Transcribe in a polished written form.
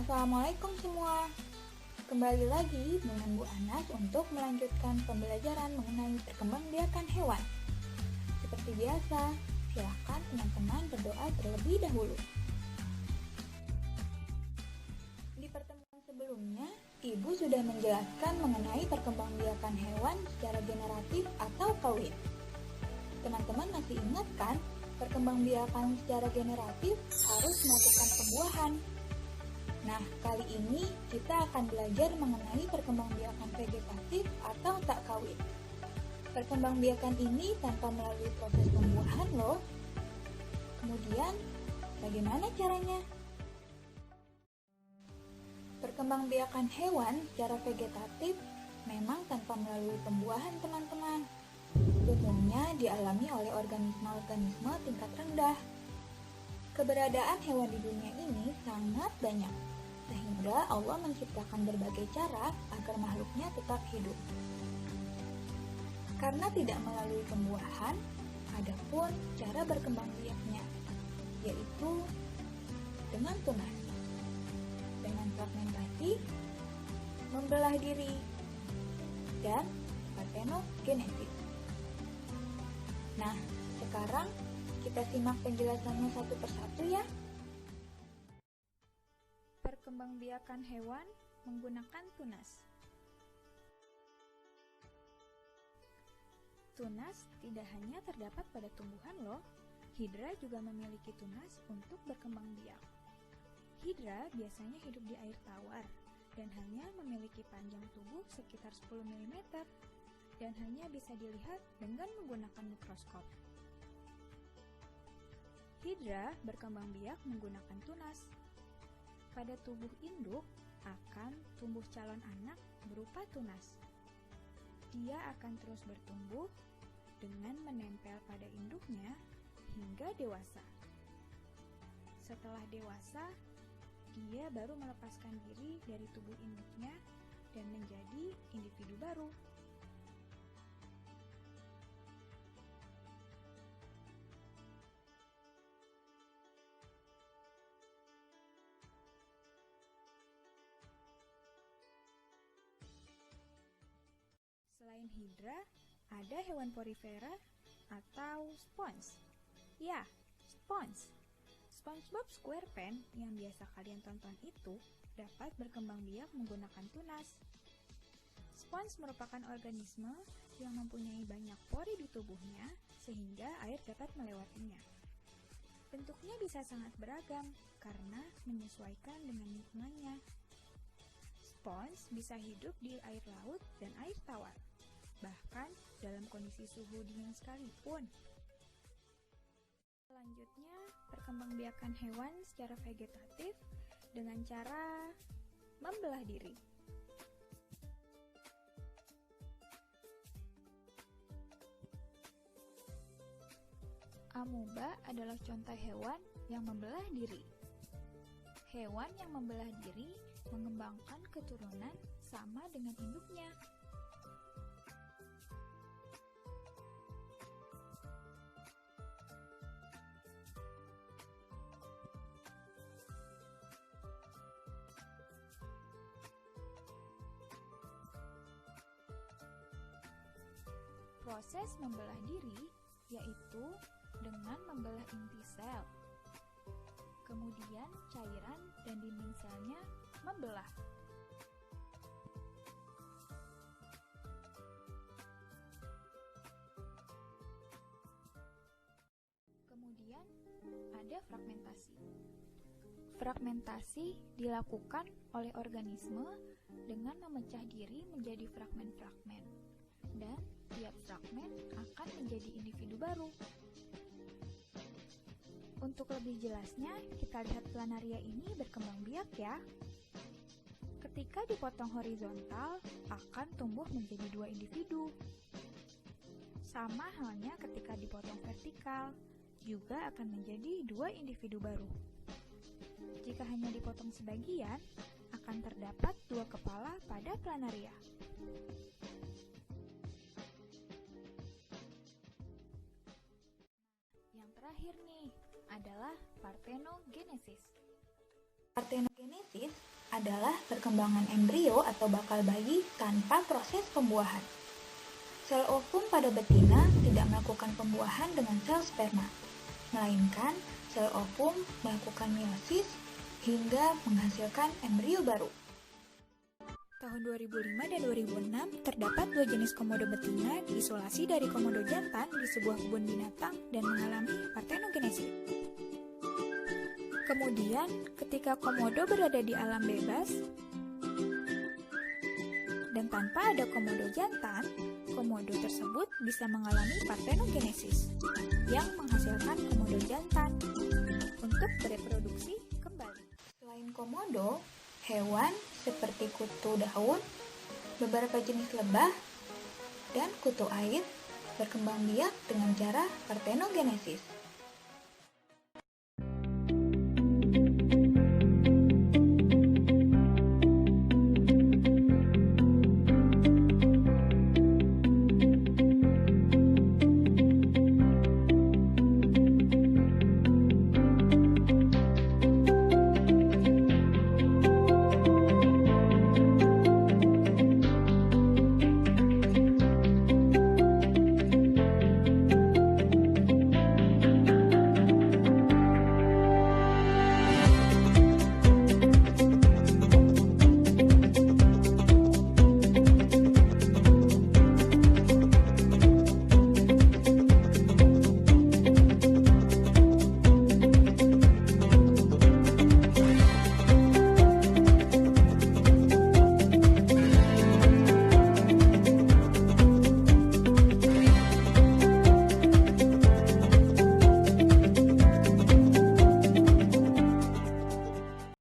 Assalamualaikum semua. Kembali lagi dengan Bu Anas untuk melanjutkan pembelajaran mengenai perkembangbiakan hewan. Seperti biasa, silakan teman-teman berdoa terlebih dahulu. Di pertemuan sebelumnya, Ibu sudah menjelaskan mengenai perkembangbiakan hewan secara generatif atau kawin. Teman-teman masih ingat kan, perkembangbiakan secara generatif harus melakukan pembuahan. Nah, kali ini kita akan belajar mengenai perkembangbiakan vegetatif atau tak kawin. Perkembangbiakan ini tanpa melalui proses pembuahan loh. Kemudian, bagaimana caranya? Perkembangbiakan hewan secara vegetatif memang tanpa melalui pembuahan, teman-teman. Umumnya dialami oleh organisme-organisme tingkat rendah. Keberadaan hewan di dunia ini sangat banyak, sehingga Allah menciptakan berbagai cara agar makhluknya tetap hidup. Karena tidak melalui pembuahan, adapun cara berkembang biaknya, yaitu dengan tunas, dengan fragmentasi, membelah diri, dan partenogenesis. Nah, sekarang kita simak penjelasannya satu persatu ya. Perkembangbiakan hewan menggunakan tunas. Tunas tidak hanya terdapat pada tumbuhan loh. Hidra juga memiliki tunas untuk berkembang biak. Hidra biasanya hidup di air tawar dan hanya memiliki panjang tubuh sekitar 10 mm dan hanya bisa dilihat dengan menggunakan mikroskop. Hidra berkembang biak menggunakan tunas. Pada tubuh induk akan tumbuh calon anak berupa tunas. Dia akan terus bertumbuh dengan menempel pada induknya hingga dewasa. Setelah dewasa, dia baru melepaskan diri dari tubuh induknya dan menjadi individu baru. Selain hidra, ada hewan porifera atau spons. Ya, spons. SpongeBob SquarePants yang biasa kalian tonton itu dapat berkembang biak menggunakan tunas. Spons merupakan organisme yang mempunyai banyak pori di tubuhnya sehingga air dapat melewatinya. Bentuknya bisa sangat beragam karena menyesuaikan dengan lingkungannya. Spons bisa hidup di air laut dan air tawar, bahkan dalam kondisi suhu dingin sekalipun. Selanjutnya, perkembangbiakan hewan secara vegetatif dengan cara membelah diri. Amoeba adalah contoh hewan yang membelah diri. Hewan yang membelah diri mengembangkan keturunan sama dengan induknya. Proses membelah diri yaitu dengan membelah inti sel. Kemudian cairan dan dinding selnya membelah. Kemudian ada fragmentasi. Fragmentasi dilakukan oleh organisme dengan memecah diri menjadi fragmen-fragmen, dan tiap fragmen akan menjadi individu baru. Untuk lebih jelasnya, kita lihat planaria ini berkembang biak ya. Ketika dipotong horizontal, akan tumbuh menjadi 2 individu. Sama halnya ketika dipotong vertikal, juga akan menjadi 2 individu baru. Jika hanya dipotong sebagian, akan terdapat 2 kepala pada planaria. Yang terakhir nih, adalah partenogenesis. Partenogenesis adalah perkembangan embrio atau bakal bayi tanpa proses pembuahan. Sel ovum pada betina tidak melakukan pembuahan dengan sel sperma, melainkan sel ovum melakukan meiosis hingga menghasilkan embrio baru. Tahun 2005 dan 2006, terdapat 2 jenis komodo betina diisolasi dari komodo jantan di sebuah kebun binatang dan mengalami partenogenesis. Kemudian, ketika komodo berada di alam bebas dan tanpa ada komodo jantan, komodo tersebut bisa mengalami partenogenesis yang menghasilkan komodo jantan untuk bereproduksi kembali. Selain komodo, hewan seperti kutu daun, beberapa jenis lebah, dan kutu air berkembang biak dengan cara partenogenesis.